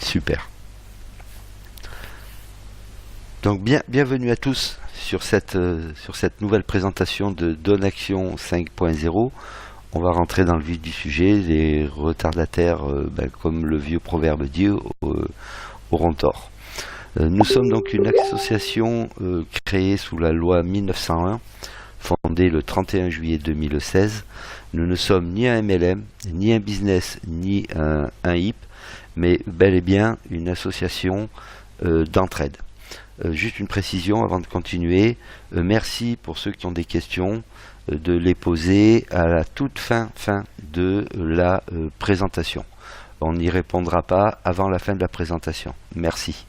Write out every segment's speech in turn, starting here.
super. Donc bienvenue à tous sur cette nouvelle présentation de Donaction 5.0. On va rentrer dans le vif du sujet. Les retardataires, comme le vieux proverbe dit, auront tort. Nous sommes donc une association créée sous la loi 1901, fondée le 31 juillet 2016. Nous ne sommes ni un MLM, ni un business, ni un HIP, mais bel et bien une association d'entraide. Juste une précision avant de continuer. Merci pour ceux qui ont des questions de les poser à la toute fin de la présentation. On n'y répondra pas avant la fin de la présentation. Merci.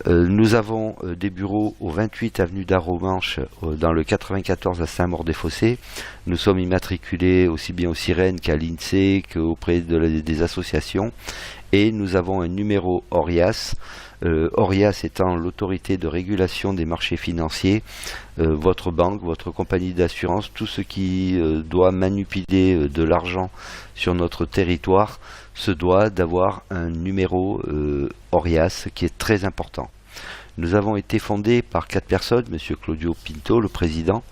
Nous avons des bureaux au 28 avenue d'Arromanches dans le 94 à Saint-Maur-des-Fossés. Nous sommes immatriculés aussi bien aux Sirènes qu'à l'INSEE qu'auprès des associations. Et nous avons un numéro ORIAS. ORIAS étant l'autorité de régulation des marchés financiers, votre banque, votre compagnie d'assurance, tout ce qui doit manipuler de l'argent sur notre territoire se doit d'avoir un numéro ORIAS qui est très important. Nous avons été fondés par 4 personnes, M. Claudio Pinto, le président,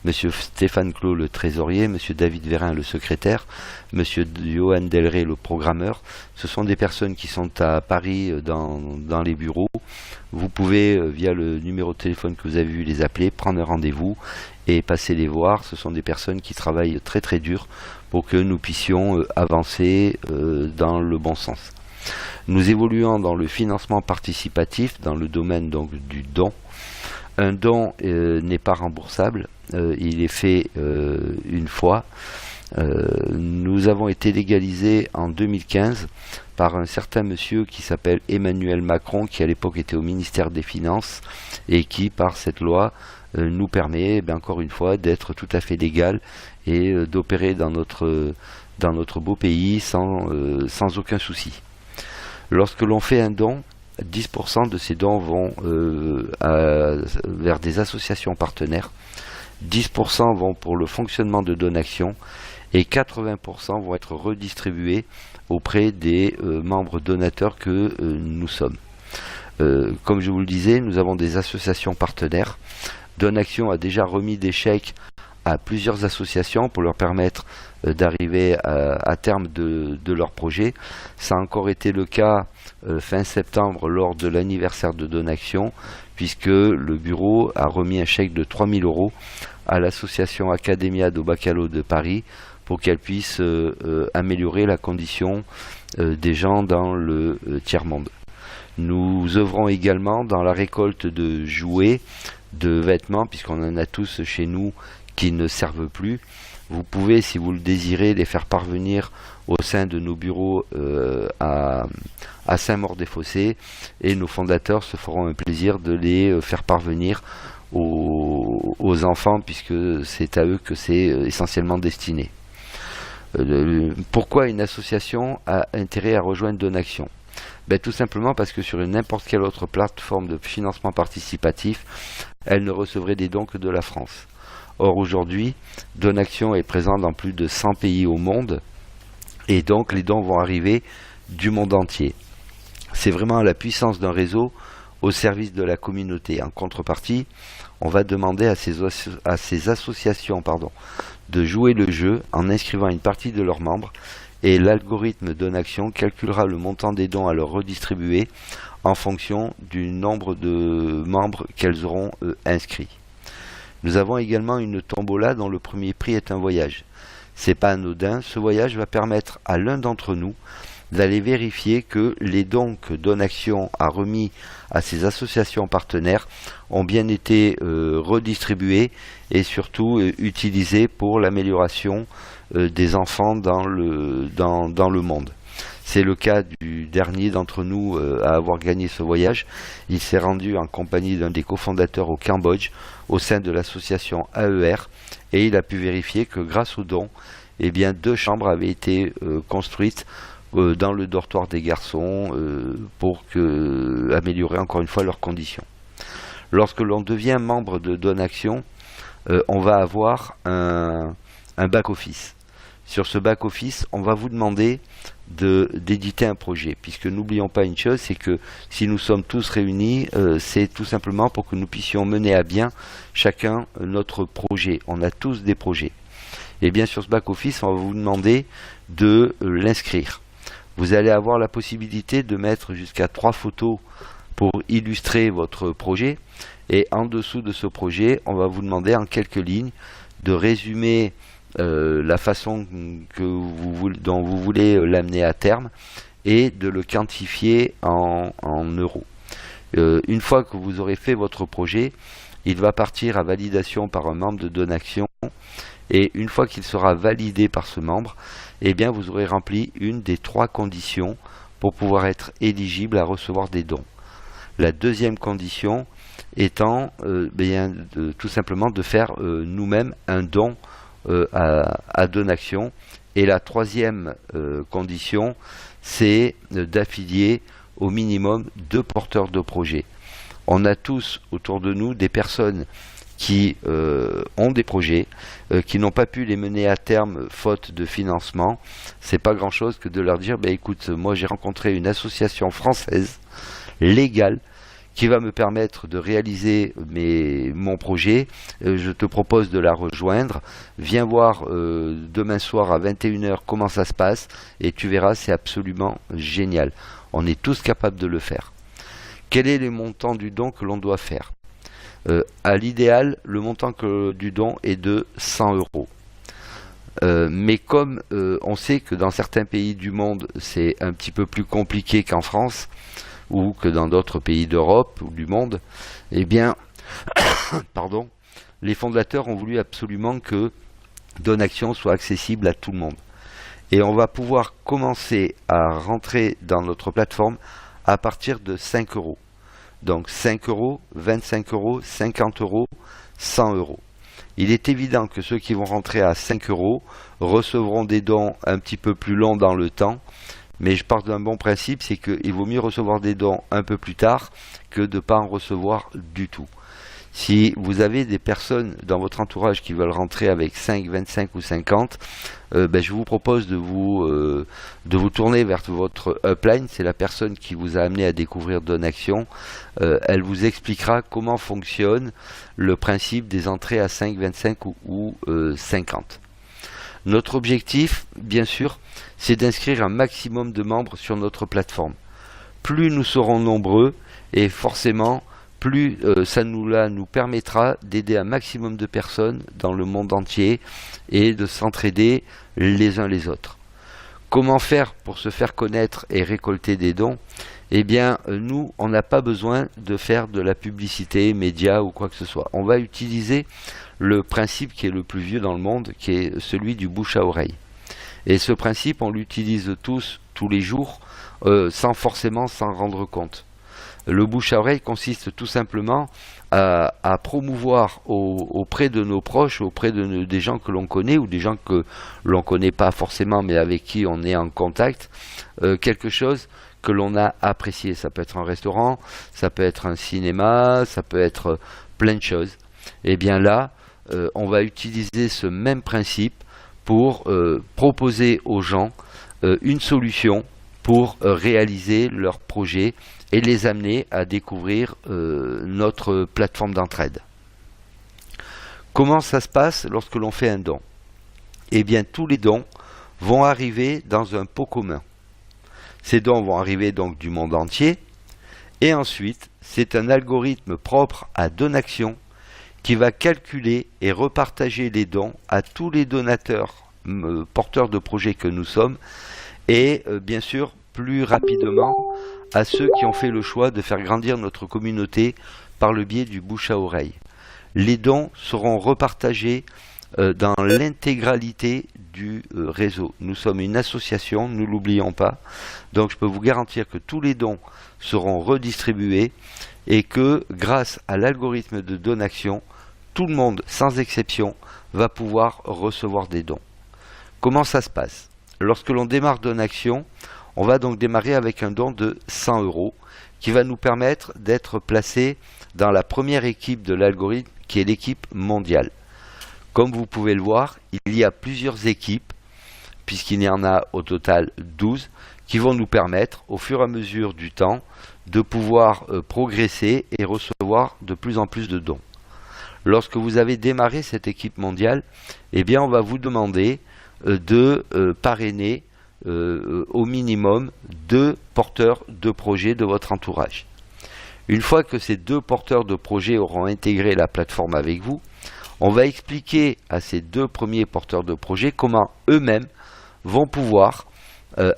M. Stéphane Clos, le trésorier, M. David Vérin, le secrétaire, M. Johan Delray, le programmeur. Ce sont des personnes qui sont à Paris dans les bureaux. Vous pouvez, via le numéro de téléphone que vous avez vu, les appeler, prendre un rendez-vous et passer les voir. Ce sont des personnes qui travaillent très très dur pour que nous puissions avancer dans le bon sens. Nous évoluons dans le financement participatif, dans le domaine donc du don. Un don n'est pas remboursable, il est fait une fois. Nous avons été légalisés en 2015 par un certain monsieur qui s'appelle Emmanuel Macron, qui à l'époque était au ministère des Finances et qui, par cette loi, nous permet, encore une fois, d'être tout à fait légal et d'opérer dans notre beau pays sans aucun souci. Lorsque l'on fait un don, 10% de ces dons vont vers des associations partenaires, 10% vont pour le fonctionnement de Donaction et 80% vont être redistribués auprès des membres donateurs que nous sommes. Comme je vous le disais, nous avons des associations partenaires. Donaction a déjà remis des chèques à plusieurs associations pour leur permettre d'arriver à terme de leur projet. Ça a encore été le cas fin septembre lors de l'anniversaire de Donaction, puisque le bureau a remis un chèque de 3 000 € à l'association Academia do Bacalhau de Paris pour qu'elle puisse améliorer la condition des gens dans le tiers-monde. Nous œuvrons également dans la récolte de jouets, de vêtements, puisqu'on en a tous chez nous qui ne servent plus. Vous pouvez, si vous le désirez, les faire parvenir au sein de nos bureaux à Saint-Maur-des-Fossés, et nos fondateurs se feront un plaisir de les faire parvenir aux enfants, puisque c'est à eux que c'est essentiellement destiné. Pourquoi une association a intérêt à rejoindre Donaction ? Tout simplement parce que sur n'importe quelle autre plateforme de financement participatif, elle ne recevrait des dons que de la France. Or aujourd'hui, Donaction est présent dans plus de 100 pays au monde, et donc les dons vont arriver du monde entier. C'est vraiment la puissance d'un réseau au service de la communauté. En contrepartie, on va demander à ces associations de jouer le jeu en inscrivant une partie de leurs membres, et l'algorithme Donaction calculera le montant des dons à leur redistribuer en fonction du nombre de membres qu'elles auront inscrits. Nous avons également une tombola dont le premier prix est un voyage. C'est pas anodin, ce voyage va permettre à l'un d'entre nous d'aller vérifier que les dons que Donaction a remis à ces associations partenaires ont bien été redistribués et surtout utilisés pour l'amélioration des enfants dans le monde. C'est le cas du dernier d'entre nous à avoir gagné ce voyage. Il s'est rendu en compagnie d'un des cofondateurs au Cambodge, au sein de l'association AER, et il a pu vérifier que grâce aux dons, 2 chambres avaient été construites dans le dortoir des garçons pour améliorer encore une fois leurs conditions. Lorsque l'on devient membre de Donaction, on va avoir un back-office. sur ce back-office, on va vous demander d'éditer un projet, puisque n'oublions pas une chose, c'est que si nous sommes tous réunis, c'est tout simplement pour que nous puissions mener à bien chacun notre projet. On a tous des projets. Et bien sur ce back-office, on va vous demander de l'inscrire. Vous allez avoir la possibilité de mettre jusqu'à 3 photos pour illustrer votre projet. Et en dessous de ce projet, on va vous demander en quelques lignes de résumer la façon dont vous voulez l'amener à terme et de le quantifier en euros. Une fois que vous aurez fait votre projet, il va partir à validation par un membre de Donaction. Et une fois qu'il sera validé par ce membre, eh bien vous aurez rempli une des 3 conditions pour pouvoir être éligible à recevoir des dons. La deuxième condition étant tout simplement de faire nous-mêmes un don à Donaction. Et la troisième condition, c'est d'affilier au minimum 2 porteurs de projets. On a tous autour de nous des personnes qui ont des projets, qui n'ont pas pu les mener à terme faute de financement. C'est pas grand chose que de leur dire, écoute, moi j'ai rencontré une association française légale qui va me permettre de réaliser mon projet, je te propose de la rejoindre, viens voir demain soir à 21 h comment ça se passe, et tu verras, c'est absolument génial. On est tous capables de le faire. Quel est le montant du don que l'on doit faire ? À l'idéal, le montant du don est de 100 euros. Mais comme on sait que dans certains pays du monde, c'est un petit peu plus compliqué qu'en France, ou que dans d'autres pays d'Europe ou du monde, eh bien, pardon, les fondateurs ont voulu absolument que Donaction soit accessible à tout le monde. Et on va pouvoir commencer à rentrer dans notre plateforme à partir de 5 euros. Donc 5 euros, 25 euros, 50 euros, 100 euros. Il est évident que ceux qui vont rentrer à 5 euros recevront des dons un petit peu plus longs dans le temps, mais je pars d'un bon principe, c'est qu'il vaut mieux recevoir des dons un peu plus tard que de ne pas en recevoir du tout. Si vous avez des personnes dans votre entourage qui veulent rentrer avec 5, 25 ou 50, je vous propose de vous tourner vers votre upline. C'est la personne qui vous a amené à découvrir Donaction. Elle vous expliquera comment fonctionne le principe des entrées à 5, 25 ou 50. Notre objectif, bien sûr, c'est d'inscrire un maximum de membres sur notre plateforme. Plus nous serons nombreux, et forcément, plus ça nous permettra d'aider un maximum de personnes dans le monde entier et de s'entraider les uns les autres. Comment faire pour se faire connaître et récolter des dons ? Eh bien, nous, on n'a pas besoin de faire de la publicité, médias ou quoi que ce soit. On va utiliser le principe qui est le plus vieux dans le monde, qui est celui du bouche à oreille. Et ce principe, on l'utilise tous les jours, sans forcément s'en rendre compte. Le bouche à oreille consiste tout simplement à promouvoir auprès de nos proches, auprès des gens que l'on connaît ou des gens que l'on ne connaît pas forcément mais avec qui on est en contact, quelque chose que l'on a apprécié. Ça peut être un restaurant, ça peut être un cinéma, ça peut être plein de choses. Et bien là, on va utiliser ce même principe pour proposer aux gens une solution pour réaliser leur projet et les amener à découvrir notre plateforme d'entraide. Comment ça se passe lorsque l'on fait un don ? Eh bien, tous les dons vont arriver dans un pot commun. Ces dons vont arriver donc du monde entier, et ensuite, c'est un algorithme propre à Donaction qui va calculer et repartager les dons à tous les donateurs porteurs de projets que nous sommes, et bien sûr, plus rapidement à ceux qui ont fait le choix de faire grandir notre communauté par le biais du bouche à oreille. Les dons seront repartagés dans l'intégralité du réseau. Nous sommes une association, ne l'oublions pas, donc je peux vous garantir que tous les dons seront redistribués et que grâce à l'algorithme de Donaction, tout le monde, sans exception, va pouvoir recevoir des dons. Comment ça se passe ? Lorsque l'on démarre Donaction, on va donc démarrer avec un don de 100 euros qui va nous permettre d'être placé dans la première équipe de l'algorithme qui est l'équipe mondiale. Comme vous pouvez le voir, il y a plusieurs équipes puisqu'il y en a au total 12, qui vont nous permettre, au fur et à mesure du temps, de pouvoir progresser et recevoir de plus en plus de dons. Lorsque vous avez démarré cette équipe mondiale, eh bien, on va vous demander de parrainer au minimum 2 porteurs de projets de votre entourage. Une fois que ces 2 porteurs de projets auront intégré la plateforme avec vous, on va expliquer à ces 2 premiers porteurs de projets comment eux-mêmes vont pouvoir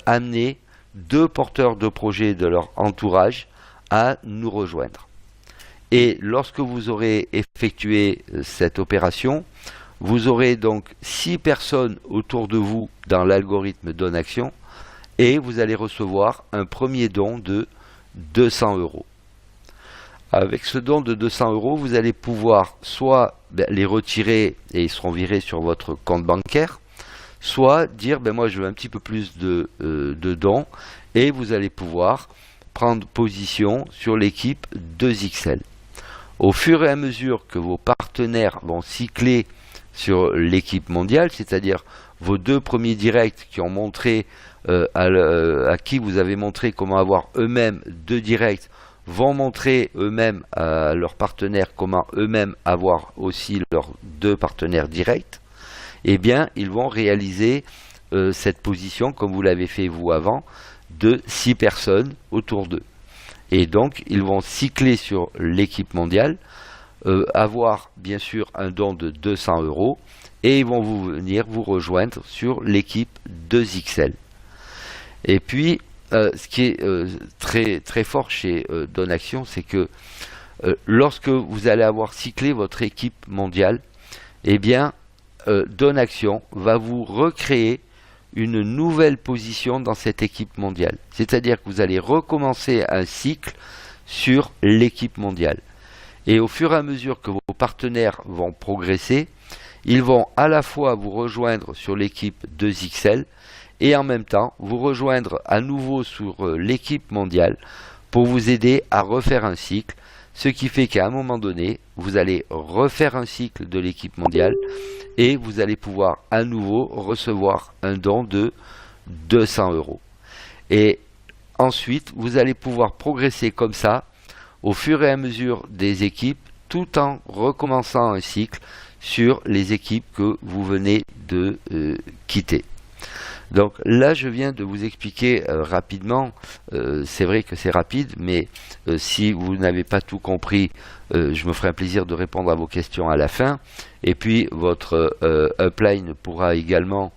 amener 2 porteurs de projets de leur entourage à nous rejoindre. Et lorsque vous aurez effectué cette opération, vous aurez donc 6 personnes autour de vous dans l'algorithme Donaction et vous allez recevoir un premier don de 200 €. Avec ce don de 200 €, vous allez pouvoir soit les retirer et ils seront virés sur votre compte bancaire, soit dire moi je veux un petit peu plus de dons et vous allez pouvoir prendre position sur l'équipe 2XL. Au fur et à mesure que vos partenaires vont cycler sur l'équipe mondiale, c'est-à-dire vos 2 premiers directs qui ont montré à qui vous avez montré comment avoir eux-mêmes 2 directs, vont montrer eux-mêmes à leurs partenaires comment eux-mêmes avoir aussi leurs 2 partenaires directs, eh bien ils vont réaliser cette position comme vous l'avez fait vous avant de 6 personnes autour d'eux. Et donc ils vont cycler sur l'équipe mondiale, avoir bien sûr un don de 200 € et ils vont venir vous rejoindre sur l'équipe 2XL. Et puis ce qui est très fort chez Donaction, c'est que lorsque vous allez avoir cyclé votre équipe mondiale, eh bien Donaction va vous recréer une nouvelle position dans cette équipe mondiale. C'est-à-dire que vous allez recommencer un cycle sur l'équipe mondiale. Et au fur et à mesure que vos partenaires vont progresser, ils vont à la fois vous rejoindre sur l'équipe 2XL et en même temps vous rejoindre à nouveau sur l'équipe mondiale pour vous aider à refaire un cycle, ce qui fait qu'à un moment donné, vous allez refaire un cycle de l'équipe mondiale et vous allez pouvoir à nouveau recevoir un don de 200 €. Et ensuite, vous allez pouvoir progresser comme ça au fur et à mesure des équipes tout en recommençant un cycle sur les équipes que vous venez de quitter. Donc là, je viens de vous expliquer rapidement, c'est vrai que c'est rapide, mais si vous n'avez pas tout compris, je me ferai un plaisir de répondre à vos questions à la fin. Et puis, votre upline pourra également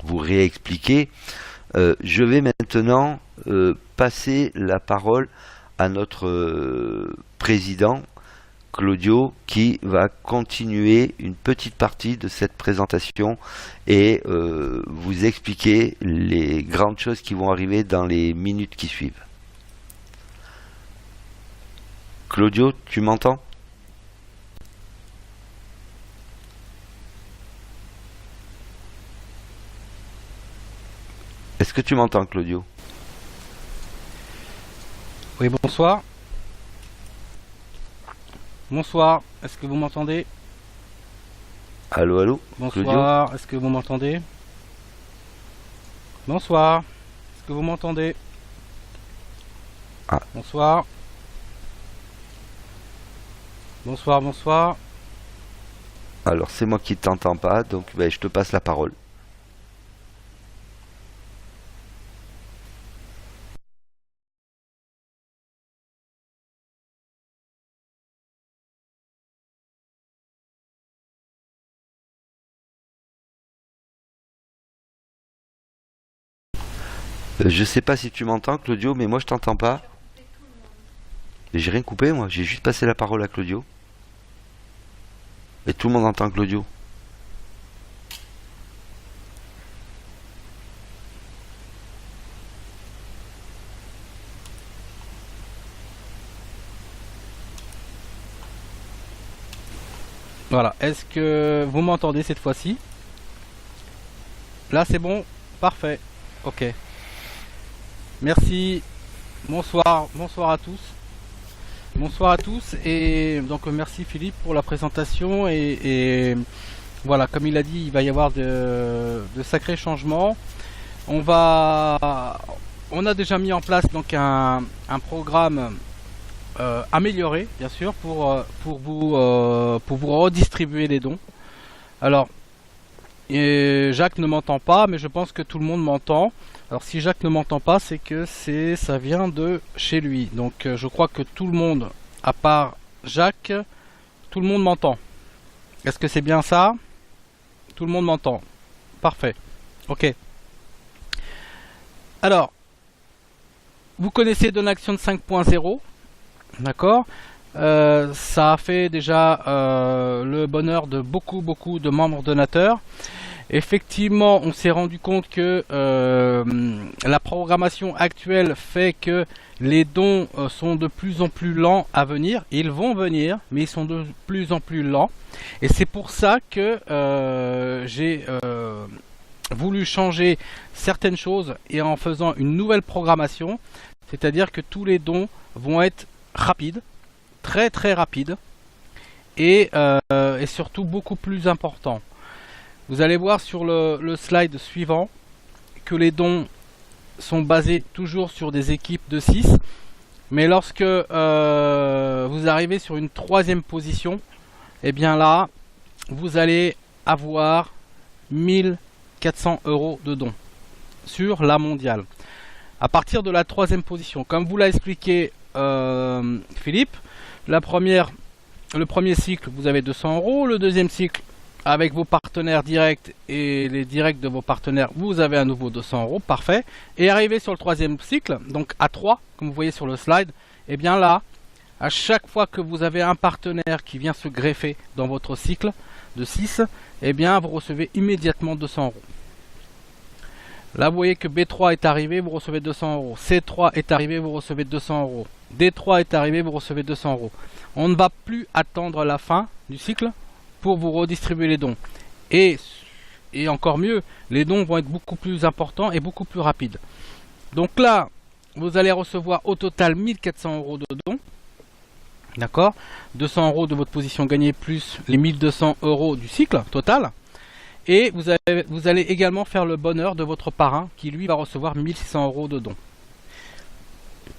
vous réexpliquer. Je vais maintenant passer la parole à notre président, Claudio, qui va continuer une petite partie de cette présentation et vous expliquer les grandes choses qui vont arriver dans les minutes qui suivent. Claudio, tu m'entends? Est-ce que tu m'entends, Claudio? Oui, bonsoir. Bonsoir, est-ce que vous m'entendez? Allô, allô? Bonsoir, est-ce que vous m'entendez? Bonsoir, est-ce que vous m'entendez? Ah. Bonsoir. Bonsoir, bonsoir. Alors, c'est moi qui ne t'entends pas, donc je te passe la parole. Je sais pas si tu m'entends, Claudio, mais moi je t'entends pas. J'ai rien coupé, moi. J'ai juste passé la parole à Claudio. Et tout le monde entend Claudio. Voilà, est-ce que vous m'entendez cette fois-ci? Là c'est bon, parfait, ok. Merci, bonsoir à tous. Bonsoir à tous et donc merci Philippe pour la présentation et Voilà, comme il a dit, il va y avoir de sacrés changements. On a déjà mis en place donc un programme amélioré, bien sûr, pour vous redistribuer les dons. Alors, Jacques ne m'entend pas, mais je pense que tout le monde m'entend. Alors si Jacques ne m'entend pas, c'est que ça vient de chez lui. Donc je crois que tout le monde, à part Jacques, tout le monde m'entend. Est-ce que c'est bien ça? Tout le monde m'entend. Parfait. Ok. Alors, vous connaissez Donaction 5.0, d'accord? Ça a fait déjà le bonheur de beaucoup de membres donateurs. Effectivement, on s'est rendu compte que la programmation actuelle fait que les dons sont de plus en plus lents à venir. Ils vont venir, mais ils sont de plus en plus lents. Et c'est pour ça que j'ai voulu changer certaines choses et en faisant une nouvelle programmation. C'est-à-dire que tous les dons vont être rapides, très rapides et surtout beaucoup plus importants. Vous allez voir sur le slide suivant que les dons sont basés toujours sur des équipes de 6. Mais lorsque vous arrivez sur une troisième position, et bien là, vous allez avoir 1400 € de dons sur la mondiale. À partir de la troisième position, comme vous l'a expliqué Philippe, le premier cycle, vous avez 200 €. Le deuxième cycle, avec vos partenaires directs et les directs de vos partenaires, vous avez à nouveau 200 €, parfait. Et arrivé sur le troisième cycle, donc à 3, comme vous voyez sur le slide, et bien là, à chaque fois que vous avez un partenaire qui vient se greffer dans votre cycle de 6, et bien vous recevez immédiatement 200 €. Là, vous voyez que B3 est arrivé, vous recevez 200 €. C3 est arrivé, vous recevez 200 €. D3 est arrivé, vous recevez 200 €. On ne va plus attendre la fin du cycle pour vous redistribuer les dons. Et encore mieux, les dons vont être beaucoup plus importants et beaucoup plus rapides. Donc là, vous allez recevoir au total 1400 € de dons. D'accord? 200 € de votre position gagnée plus les 1200 € du cycle total. Et vous allez également faire le bonheur de votre parrain qui lui va recevoir 1600 € de dons.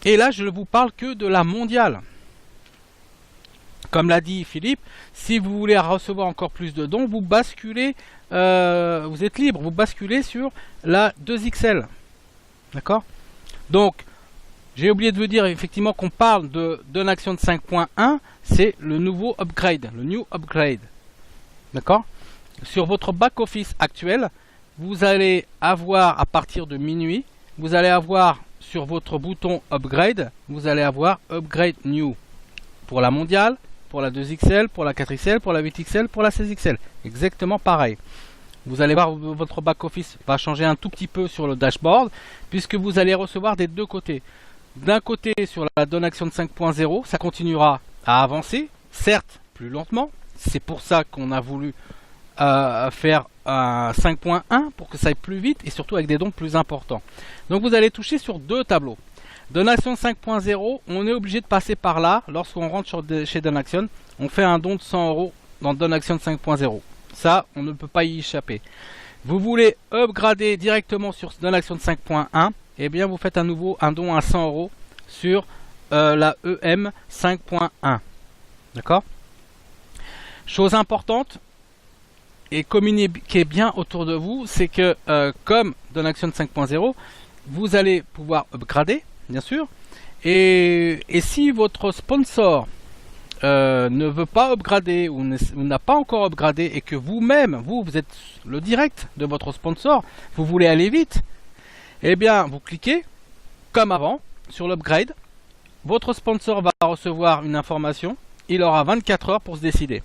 Et là, je ne vous parle que de la mondiale. Comme l'a dit Philippe, si vous voulez recevoir encore plus de dons, vous basculez, vous êtes libre, vous basculez sur la 2XL. D'accord? Donc, j'ai oublié de vous dire effectivement qu'on parle de Donaction 5.1, c'est le nouveau upgrade, le new upgrade. D'accord? Sur votre back-office actuel, vous allez avoir à partir de minuit, vous allez avoir sur votre bouton upgrade, vous allez avoir upgrade new pour la mondiale, pour la 2XL, pour la 4XL, pour la 8XL, pour la 16XL. Exactement pareil. Vous allez voir, votre back-office va changer un tout petit peu sur le dashboard, puisque vous allez recevoir des deux côtés. D'un côté, sur la Donaction 5.0, ça continuera à avancer, certes plus lentement. C'est pour ça qu'on a voulu faire un 5.1 pour que ça aille plus vite et surtout avec des dons plus importants. Donc vous allez toucher sur deux tableaux. Donation 5.0, on est obligé de passer par là. Lorsqu'on rentre chez Donaction, on fait un don de 100 € dans Donaction 5.0. Ça, on ne peut pas y échapper. Vous voulez upgrader directement sur Donaction 5.1, et bien vous faites à nouveau un don à 100 € sur la EM 5.1. D'accord? Chose importante, et communiquez bien autour de vous, c'est que comme Donaction 5.0, vous allez pouvoir upgrader, bien sûr, et si votre sponsor ne veut pas upgrader ou n'a pas encore upgradé et que vous-même, vous êtes le direct de votre sponsor, vous voulez aller vite, eh bien vous cliquez comme avant sur l'upgrade, votre sponsor va recevoir une information, il aura 24 heures pour se décider.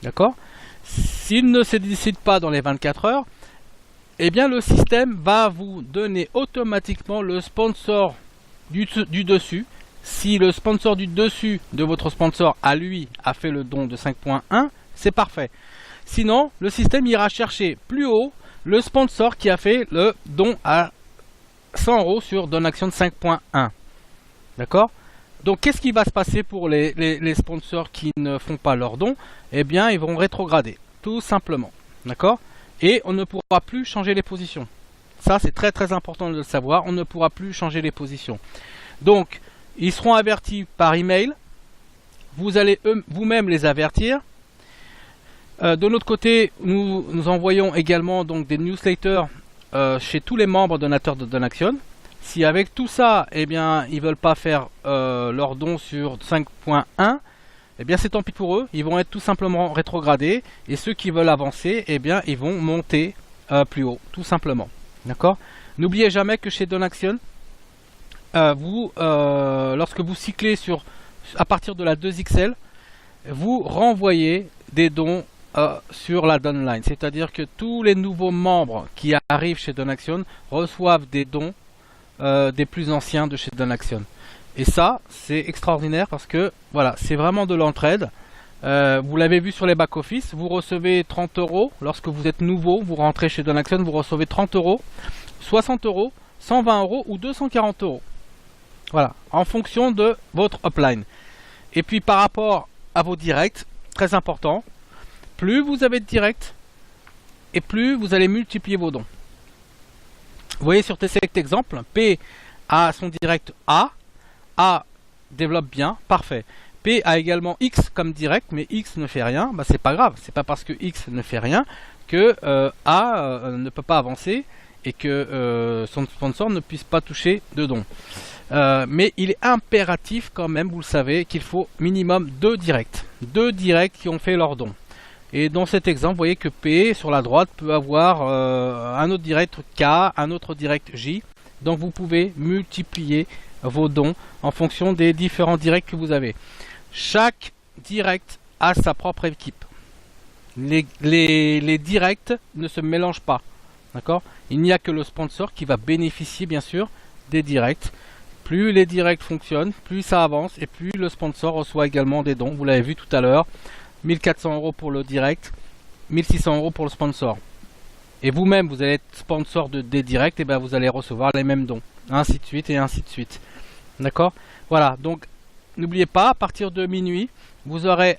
D'accord? S'il ne se décide pas dans les 24 heures, eh bien le système va vous donner automatiquement le sponsor du dessus. Si le sponsor du dessus de votre sponsor à lui a fait le don de 5.1, c'est parfait. Sinon, le système ira chercher plus haut le sponsor qui a fait le don à 100 € sur Donaction 5.1. D'accord? Donc qu'est-ce qui va se passer pour les sponsors qui ne font pas leur don? Eh bien, ils vont rétrograder, tout simplement. D'accord? Et on ne pourra plus changer les positions. Ça, c'est très très important de le savoir. On ne pourra plus changer les positions. Donc, ils seront avertis par email. Vous allez vous-même les avertir. De notre côté, nous envoyons également donc des newsletters chez tous les membres donateurs de Donaction. Si avec tout ça, eh bien, ils veulent pas faire leur don sur 5.1, eh bien, c'est tant pis pour eux. Ils vont être tout simplement rétrogradés. Et ceux qui veulent avancer, eh bien, ils vont monter plus haut, tout simplement. D'accord? N'oubliez jamais que chez Donaction, lorsque vous cyclez à partir de la 2XL, vous renvoyez des dons sur la Donline. C'est-à-dire que tous les nouveaux membres qui arrivent chez Donaction reçoivent des dons des plus anciens de chez Donaction. Et ça, c'est extraordinaire parce que voilà, c'est vraiment de l'entraide. Vous l'avez vu sur les back-office, vous recevez 30 €. Lorsque vous êtes nouveau, vous rentrez chez Donaction, vous recevez 30 €, 60 €, 120 € ou 240 €. Voilà, en fonction de votre upline. Et puis par rapport à vos directs, très important, plus vous avez de directs et plus vous allez multiplier vos dons. Vous voyez sur cet exemple, P a son direct A développe bien, parfait. P a également X comme direct, mais X ne fait rien, bah, c'est pas grave, c'est pas parce que X ne fait rien que A ne peut pas avancer et que son sponsor ne puisse pas toucher de dons. Mais il est impératif quand même, vous le savez, qu'il faut minimum 2 directs. 2 directs qui ont fait leur don. Et dans cet exemple, vous voyez que P, sur la droite, peut avoir un autre direct K, un autre direct J. Donc vous pouvez multiplier vos dons en fonction des différents directs que vous avez. Chaque direct a sa propre équipe. Les directs ne se mélangent pas. D'accord? Il n'y a que le sponsor qui va bénéficier, bien sûr, des directs. Plus les directs fonctionnent, plus ça avance et plus le sponsor reçoit également des dons. Vous l'avez vu tout à l'heure, 1400 € pour le direct, 1600 € pour le sponsor. Et vous-même, vous allez être sponsor des directs, et ben vous allez recevoir les mêmes dons. Ainsi de suite et ainsi de suite. D'accord? Voilà, donc n'oubliez pas, à partir de minuit, vous aurez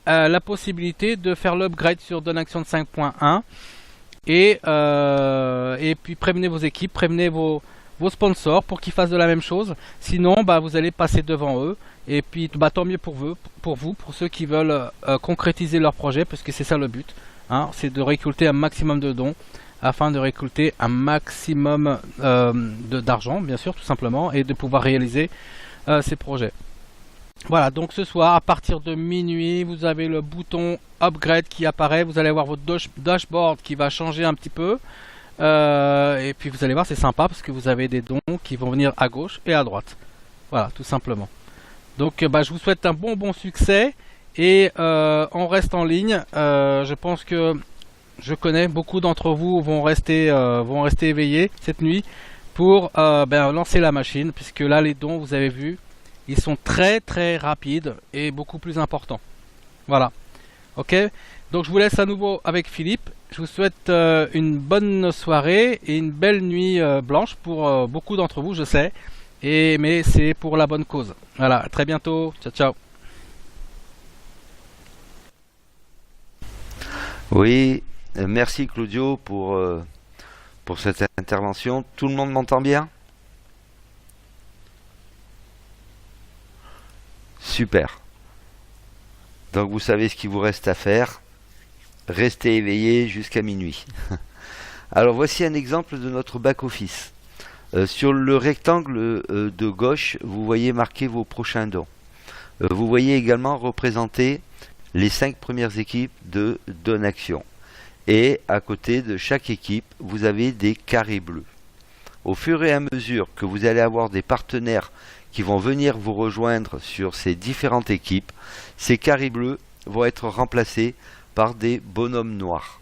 la possibilité de faire l'upgrade sur Donaction 5.1. Et puis prévenez vos équipes, prévenez vos sponsors pour qu'ils fassent de la même chose. Sinon, bah, vous allez passer devant eux. Et puis, bah, tant mieux pour vous, pour ceux qui veulent concrétiser leur projet, parce que c'est ça le but. Hein, c'est de récolter un maximum de dons afin de récolter un maximum d'argent, bien sûr, tout simplement, et de pouvoir réaliser ces projets. Voilà, donc ce soir, à partir de minuit, vous avez le bouton Upgrade qui apparaît. Vous allez voir votre dashboard qui va changer un petit peu. Et puis vous allez voir, c'est sympa parce que vous avez des dons qui vont venir à gauche et à droite. Voilà, tout simplement. Donc bah, je vous souhaite un bon succès. Et on reste en ligne. Je pense que je connais beaucoup d'entre vous vont rester éveillés cette nuit pour lancer la machine. Puisque là, les dons, vous avez vu, ils sont très rapides et beaucoup plus importants. Voilà. Ok. Donc je vous laisse à nouveau avec Philippe. Je vous souhaite une bonne soirée et une belle nuit blanche pour beaucoup d'entre vous, je sais. Mais c'est pour la bonne cause. Voilà. À très bientôt. Ciao, ciao. Oui, merci Claudio pour cette intervention. Tout le monde m'entend bien? Super. Donc vous savez ce qu'il vous reste à faire. Restez éveillé jusqu'à minuit. Alors voici un exemple de notre back-office. Sur le rectangle de gauche, vous voyez marqué vos prochains dons. Vous voyez également représenter les 5 premières équipes de Donaction. Et à côté de chaque équipe, vous avez des carrés bleus. Au fur et à mesure que vous allez avoir des partenaires qui vont venir vous rejoindre sur ces différentes équipes, ces carrés bleus vont être remplacés par des bonhommes noirs.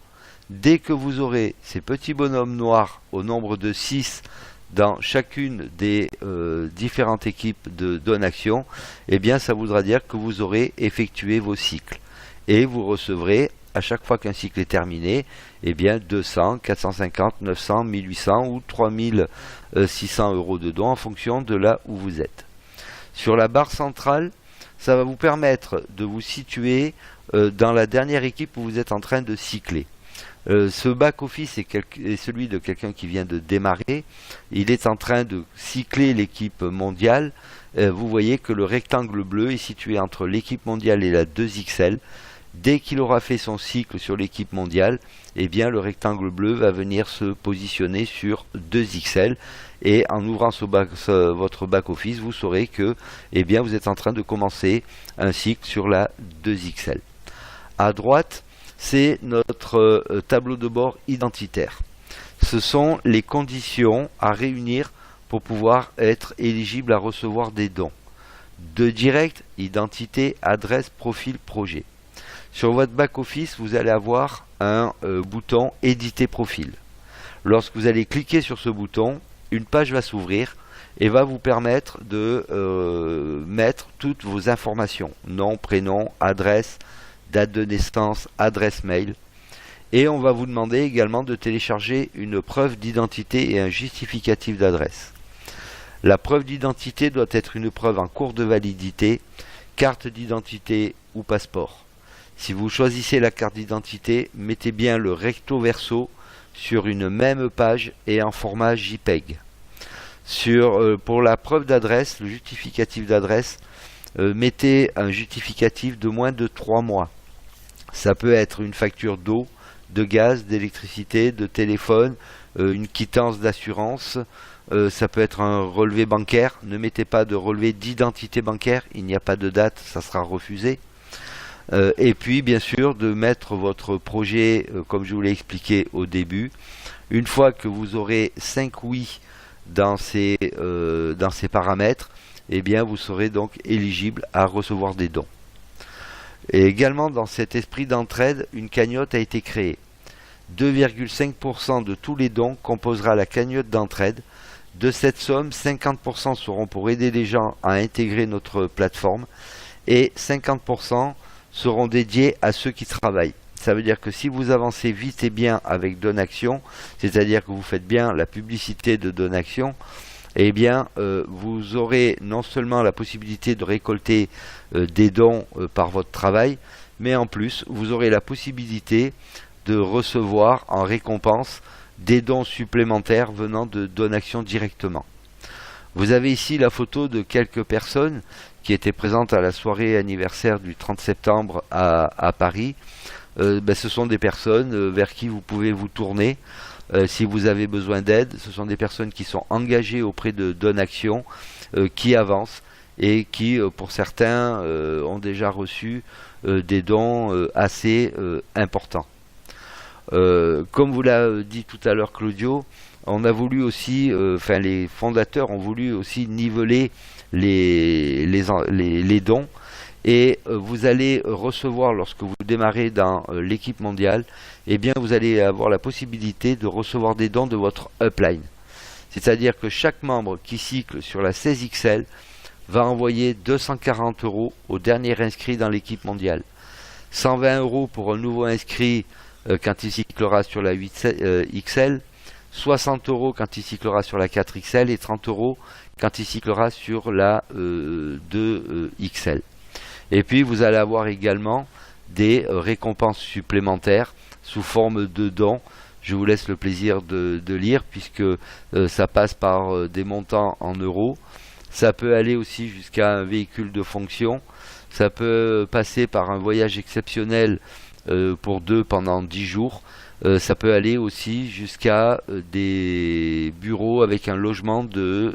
Dès que vous aurez ces petits bonhommes noirs au nombre de 6 dans chacune des différentes équipes de Donaction, eh bien ça voudra dire que vous aurez effectué vos cycles. Et vous recevrez, à chaque fois qu'un cycle est terminé, eh bien 200, 450, 900, 1800 ou 3600 € de dons en fonction de là où vous êtes. Sur la barre centrale, ça va vous permettre de vous situer dans la dernière équipe où vous êtes en train de cycler. Ce back-office est celui de quelqu'un qui vient de démarrer. Il est en train de cycler l'équipe mondiale. Vous voyez que le rectangle bleu est situé entre l'équipe mondiale et la 2XL. Dès qu'il aura fait son cycle sur l'équipe mondiale, eh bien, le rectangle bleu va venir se positionner sur 2XL. Et en ouvrant votre back-office, vous saurez que eh bien, vous êtes en train de commencer un cycle sur la 2XL. À droite, c'est notre tableau de bord identitaire. Ce sont les conditions à réunir pour pouvoir être éligible à recevoir des dons. De direct, identité, adresse, profil, projet. Sur votre back-office, vous allez avoir un bouton éditer profil. Lorsque vous allez cliquer sur ce bouton, une page va s'ouvrir et va vous permettre de mettre toutes vos informations. Nom, prénom, adresse, date de naissance, adresse mail. Et on va vous demander également de télécharger une preuve d'identité et un justificatif d'adresse. La preuve d'identité doit être une preuve en cours de validité, carte d'identité ou passeport. Si vous choisissez la carte d'identité, mettez bien le recto verso sur une même page et en format JPEG. Pour la preuve d'adresse, le justificatif d'adresse, mettez un justificatif de moins de 3 mois. Ça peut être une facture d'eau, de gaz, d'électricité, de téléphone, une quittance d'assurance, ça peut être un relevé bancaire. Ne mettez pas de relevé d'identité bancaire, il n'y a pas de date, ça sera refusé. Et puis bien sûr de mettre votre projet comme je vous l'ai expliqué au début. Une fois que vous aurez 5 oui dans ces paramètres, eh bien vous serez donc éligible à recevoir des dons. Et également dans cet esprit d'entraide, une cagnotte a été créée. 2,5% de tous les dons composera la cagnotte d'entraide. De cette somme, 50% seront pour aider les gens à intégrer notre plateforme et 50% seront dédiés à ceux qui travaillent. Ça veut dire que si vous avancez vite et bien avec Donaction, c'est-à-dire que vous faites bien la publicité de Donaction, eh bien vous aurez non seulement la possibilité de récolter des dons par votre travail, mais en plus vous aurez la possibilité de recevoir en récompense des dons supplémentaires venant de Donaction directement. Vous avez ici la photo de quelques personnes qui étaient présentes à la soirée anniversaire du 30 septembre à Paris. Ce sont des personnes vers qui vous pouvez vous tourner si vous avez besoin d'aide. Ce sont des personnes qui sont engagées auprès de Donaction, qui avancent et qui, pour certains, ont déjà reçu des dons assez importants. Comme vous l'a dit tout à l'heure Claudio, on a voulu aussi, les fondateurs ont voulu aussi niveler les dons, et vous allez recevoir, lorsque vous démarrez dans l'équipe mondiale, eh bien vous allez avoir la possibilité de recevoir des dons de votre upline. C'est-à-dire que chaque membre qui cycle sur la 16XL va envoyer 240 € au dernier inscrit dans l'équipe mondiale, 120 € pour un nouveau inscrit quand il cyclera sur la 8XL, 60 € quand il cyclera sur la 4XL et 30 € quand il cyclera sur la 2XL. Et puis vous allez avoir également des récompenses supplémentaires sous forme de dons. Je vous laisse le plaisir de lire, puisque ça passe par des montants en euros. Ça peut aller aussi jusqu'à un véhicule de fonction. Ça peut passer par un voyage exceptionnel pour 2 pendant 10 jours. Ça peut aller aussi jusqu'à des bureaux avec un logement de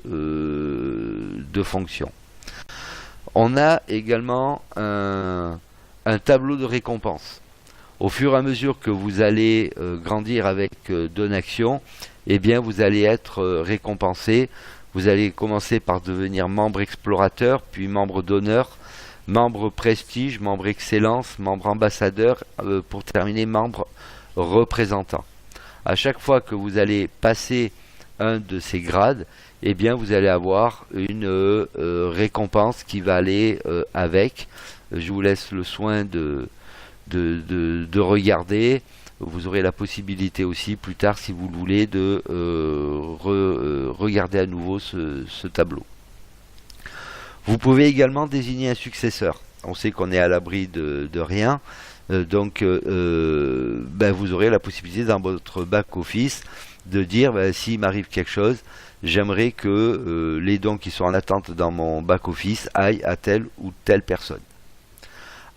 fonction. On a également un tableau de récompense. Au fur et à mesure que vous allez grandir avec Donaction, eh bien vous allez être récompensé. Vous allez commencer par devenir membre explorateur, puis membre d'honneur, membre prestige, membre excellence, membre ambassadeur, pour terminer membre représentant. À chaque fois que vous allez passer un de ces grades, eh bien vous allez avoir une récompense qui va aller avec. Je vous laisse le soin de regarder. Vous aurez la possibilité aussi plus tard, si vous le voulez, de regarder à nouveau ce tableau. Vous pouvez également désigner un successeur. On sait qu'on est à l'abri de rien, Vous aurez la possibilité dans votre back-office de dire s'il m'arrive quelque chose, j'aimerais que les dons qui sont en attente dans mon back-office aillent à telle ou telle personne.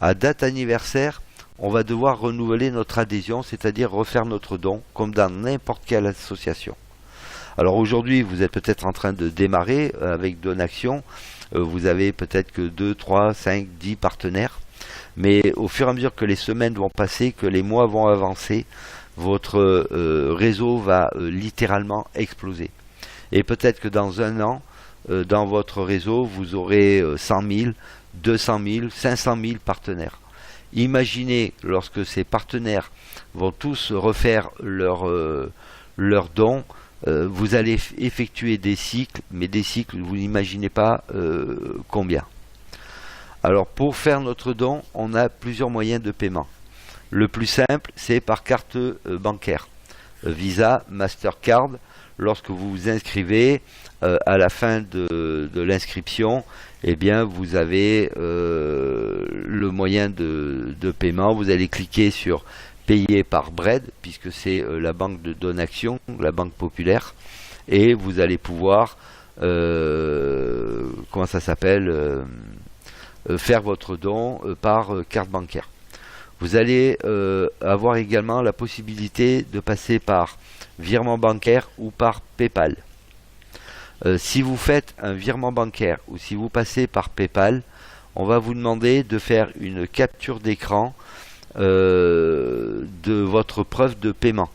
À date anniversaire, on va devoir renouveler notre adhésion, c'est-à-dire refaire notre don, comme dans n'importe quelle association. Alors aujourd'hui, vous êtes peut-être en train de démarrer avec Donaction, vous avez peut-être que 2, 3, 5, 10 partenaires, mais au fur et à mesure que les semaines vont passer, que les mois vont avancer, votre réseau va littéralement exploser. Et peut-être que dans un an, dans votre réseau, vous aurez 100 000, 200 000, 500 000 partenaires. Imaginez lorsque ces partenaires vont tous refaire leurs dons, vous allez effectuer des cycles, mais des cycles, vous n'imaginez pas combien. Alors pour faire notre don, on a plusieurs moyens de paiement. Le plus simple, c'est par carte bancaire. Visa, Mastercard. Lorsque vous vous inscrivez, à la fin de l'inscription, eh bien, vous avez le moyen de paiement. Vous allez cliquer sur payer par Bread, puisque c'est la banque de Donaction, la banque populaire, et vous allez pouvoir, faire votre don par carte bancaire. Vous allez avoir également la possibilité de passer par virement bancaire ou par PayPal. Si vous faites un virement bancaire ou si vous passez par PayPal, on va vous demander de faire une capture d'écran de votre preuve de paiement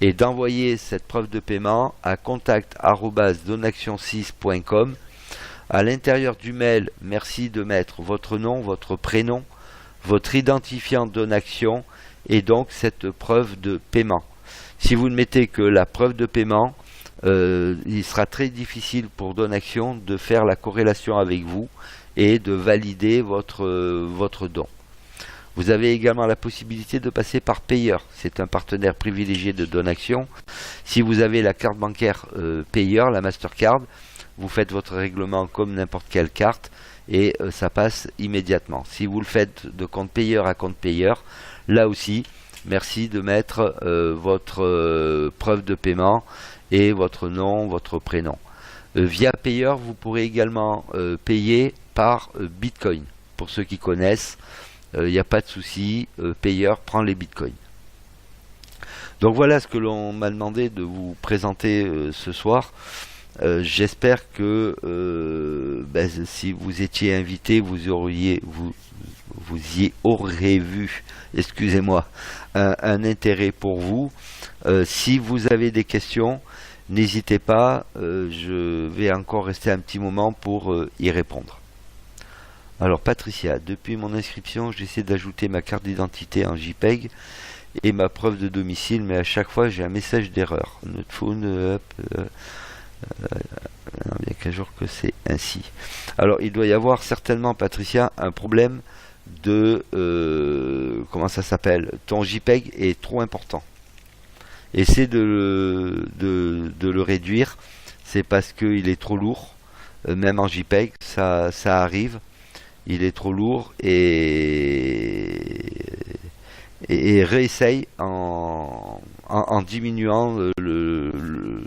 et d'envoyer cette preuve de paiement à contact@donaction6.com. À l'intérieur du mail, merci de mettre votre nom, votre prénom, votre identifiant Donaction et donc cette preuve de paiement. Si vous ne mettez que la preuve de paiement, il sera très difficile pour Donaction de faire la corrélation avec vous et de valider votre don. Vous avez également la possibilité de passer par Payer. C'est un partenaire privilégié de Donaction. Si vous avez la carte bancaire Payer, la Mastercard, vous faites votre règlement comme n'importe quelle carte et ça passe immédiatement. Si vous le faites de compte Payer à compte Payer, là aussi, merci de mettre votre preuve de paiement et votre nom, votre prénom. Via Payer, vous pourrez également payer par Bitcoin. Pour ceux qui connaissent, il n'y a pas de souci, Payer prend les Bitcoins. Donc voilà ce que l'on m'a demandé de vous présenter ce soir. J'espère que si vous étiez invité, vous y aurez vu, excusez-moi, un intérêt pour vous. Si vous avez des questions, n'hésitez pas, je vais encore rester un petit moment pour y répondre. Alors Patricia, depuis mon inscription, j'essaie d'ajouter ma carte d'identité en JPEG et ma preuve de domicile, mais à chaque fois j'ai un message d'erreur. Notre phone, bien qu'un jour que c'est ainsi. Alors il doit y avoir certainement, Patricia, un problème de ton JPEG est trop important. Essaie de le réduire. C'est parce qu'il est trop lourd, même en JPEG, ça arrive. Il est trop lourd et réessaye en diminuant le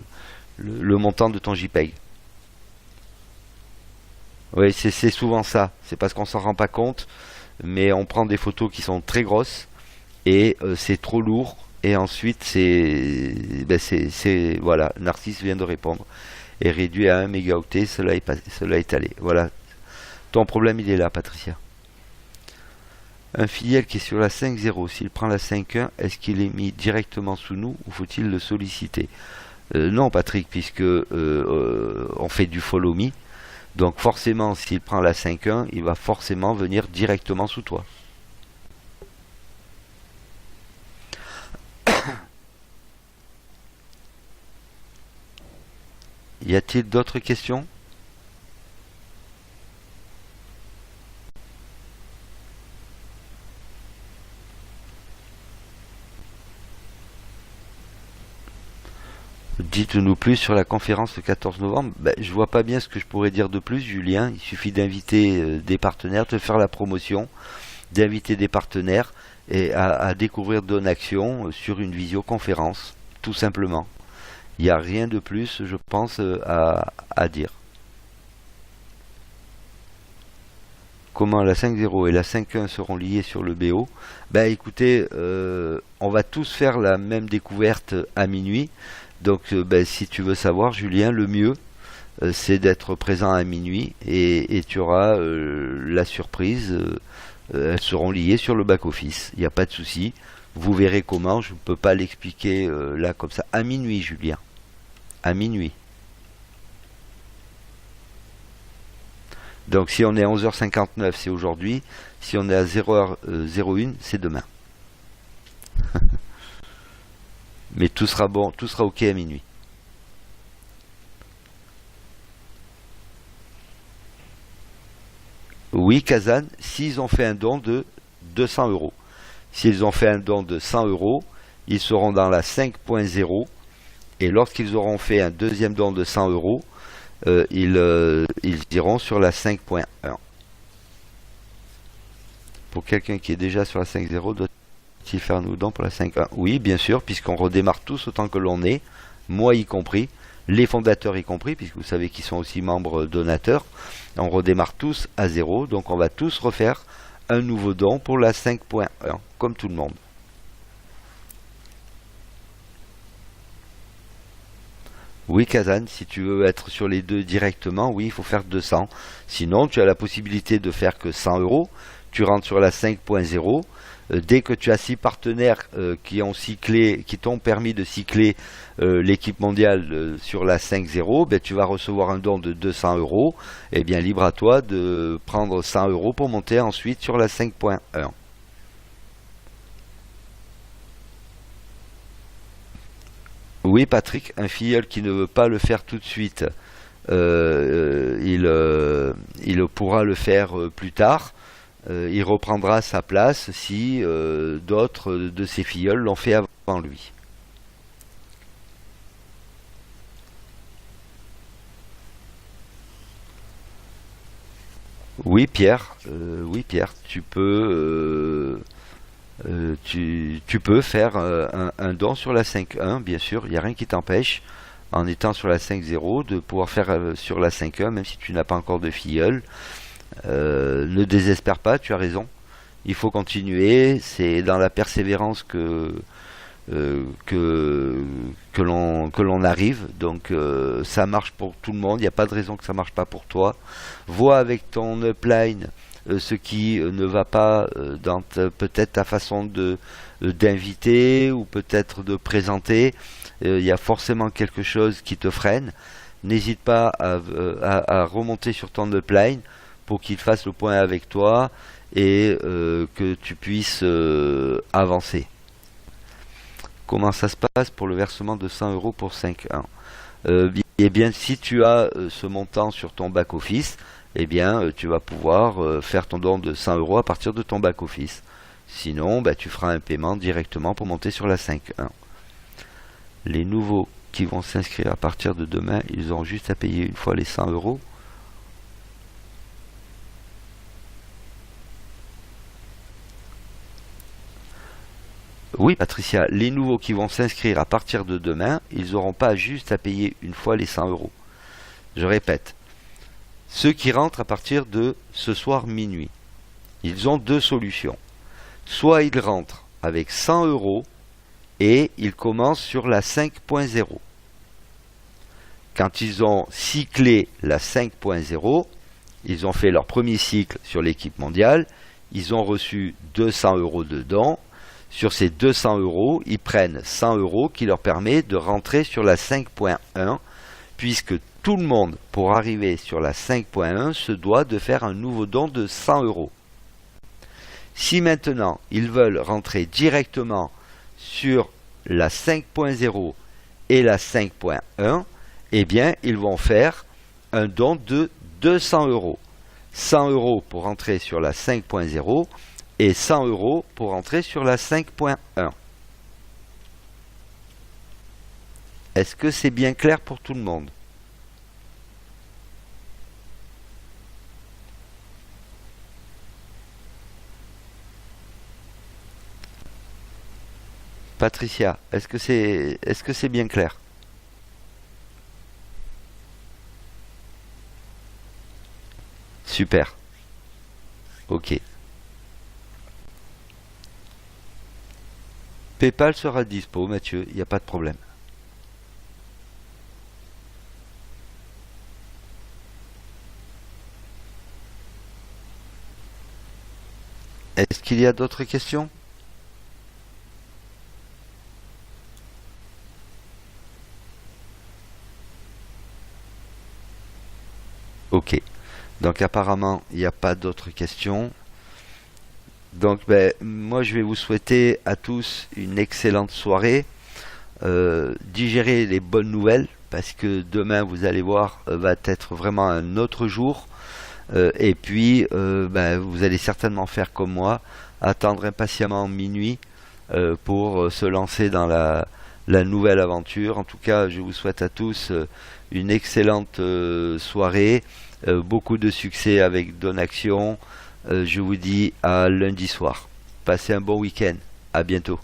montant de ton JPEG. Oui, c'est souvent ça. C'est parce qu'on s'en rend pas compte, mais on prend des photos qui sont très grosses et c'est trop lourd. Et ensuite, voilà, Narcisse vient de répondre. Et réduit à 1 mégaoctet, cela est allé. Voilà. Ton problème, il est là, Patricia. Un filial qui est sur la 5.0, s'il prend la 5.1, est-ce qu'il est mis directement sous nous ou faut-il le solliciter? Non, Patrick, puisque on fait du follow me. Donc forcément, s'il prend la 5.1, il va forcément venir directement sous toi. Y a-t-il d'autres questions? Dites-nous plus sur la conférence le 14 novembre. Je vois pas bien ce que je pourrais dire de plus, Julien. Il suffit d'inviter des partenaires, de faire la promotion, d'inviter des partenaires et à découvrir Donaction sur une visioconférence, tout simplement. Il n'y a rien de plus, je pense, à dire. Comment la 5.0 et la 5.1 seront liées sur le BO? Ben écoutez, on va tous faire la même découverte à minuit. Donc ben, si tu veux savoir, Julien, le mieux, c'est d'être présent à minuit et tu auras la surprise. Elles seront liées sur le back-office. Il n'y a pas de souci. Vous verrez comment. Je ne peux pas l'expliquer là comme ça. À minuit, Julien. À minuit. Donc si on est à 11h59, c'est aujourd'hui. Si on est à 0h01, c'est demain. Mais tout sera bon, tout sera ok à minuit. Oui, Kazan, s'ils ont fait un don de 200 euros. S'ils ont fait un don de 100 euros, ils seront dans la 5.0. Et lorsqu'ils auront fait un deuxième don de 100 euros, ils iront sur la 5.1. Pour quelqu'un qui est déjà sur la 5.0, doit-il faire un nouveau don pour la 5.1? Oui, bien sûr, puisqu'on redémarre tous autant que l'on est, moi y compris, les fondateurs y compris, puisque vous savez qu'ils sont aussi membres donateurs. On redémarre tous à zéro, donc on va tous refaire un nouveau don pour la 5.1, comme tout le monde. Oui, Kazan, si tu veux être sur les deux directement, oui, il faut faire 200. Sinon, tu as la possibilité de faire que 100 euros. Tu rentres sur la 5.0. Dès que tu as 6 partenaires qui t'ont permis de cycler l'équipe mondiale sur la 5.0, ben, tu vas recevoir un don de 200 euros. Et bien, libre à toi de prendre 100 euros pour monter ensuite sur la 5.1. Oui, Patrick, un filleul qui ne veut pas le faire tout de suite, il pourra le faire plus tard. Il reprendra sa place si d'autres de ses filleuls l'ont fait avant lui. Oui, Pierre, tu peux faire un don sur la 5.1, bien sûr, il n'y a rien qui t'empêche, en étant sur la 5.0, de pouvoir faire sur la 5.1, même si tu n'as pas encore de filleul. Ne désespère pas, tu as raison. Il faut continuer, c'est dans la persévérance que l'on arrive. Donc ça marche pour tout le monde, il n'y a pas de raison que ça ne marche pas pour toi. Vois avec ton upline ce qui ne va pas dans peut-être ta façon d'inviter ou peut-être de présenter. Il y a forcément quelque chose qui te freine. N'hésite pas à remonter sur ton upline pour qu'il fasse le point avec toi et que tu puisses avancer. Comment ça se passe pour le versement de 100 euros pour 5.1? Eh bien, si tu as ce montant sur ton back-office, eh bien, tu vas pouvoir faire ton don de 100 euros à partir de ton back-office. Sinon, bah, tu feras un paiement directement pour monter sur la 5.1. Les nouveaux qui vont s'inscrire à partir de demain, ils auront juste à payer une fois les 100 euros. Oui, Patricia, les nouveaux qui vont s'inscrire à partir de demain, ils n'auront pas juste à payer une fois les 100 euros. Je répète, ceux qui rentrent à partir de ce soir minuit, ils ont deux solutions. Soit ils rentrent avec 100 euros et ils commencent sur la 5.0. Quand ils ont cyclé la 5.0, ils ont fait leur premier cycle sur l'équipe mondiale, ils ont reçu 200 euros de dons. Sur ces 200 euros, ils prennent 100 euros qui leur permet de rentrer sur la 5.1, puisque tout le monde, pour arriver sur la 5.1, se doit de faire un nouveau don de 100 euros. Si maintenant, ils veulent rentrer directement sur la 5.0 et la 5.1, eh bien, ils vont faire un don de 200 euros. 100 euros pour rentrer sur la 5.0 et 100 euros pour entrer sur la 5.1. Est-ce que c'est bien clair pour tout le monde? Patricia, est-ce que c'est bien clair? Super. Ok. PayPal sera dispo, Mathieu, il n'y a pas de problème. Est-ce qu'il y a d'autres questions? Ok. Donc apparemment, il n'y a pas d'autres questions. Donc ben, moi, je vais vous souhaiter à tous une excellente soirée. Digérez les bonnes nouvelles parce que demain, vous allez voir, va être vraiment un autre jour. Et puis, ben, vous allez certainement faire comme moi, attendre impatiemment minuit pour se lancer dans la nouvelle aventure. En tout cas, je vous souhaite à tous une excellente soirée, beaucoup de succès avec Donaction. Je vous dis à lundi soir. Passez un bon week-end. À bientôt.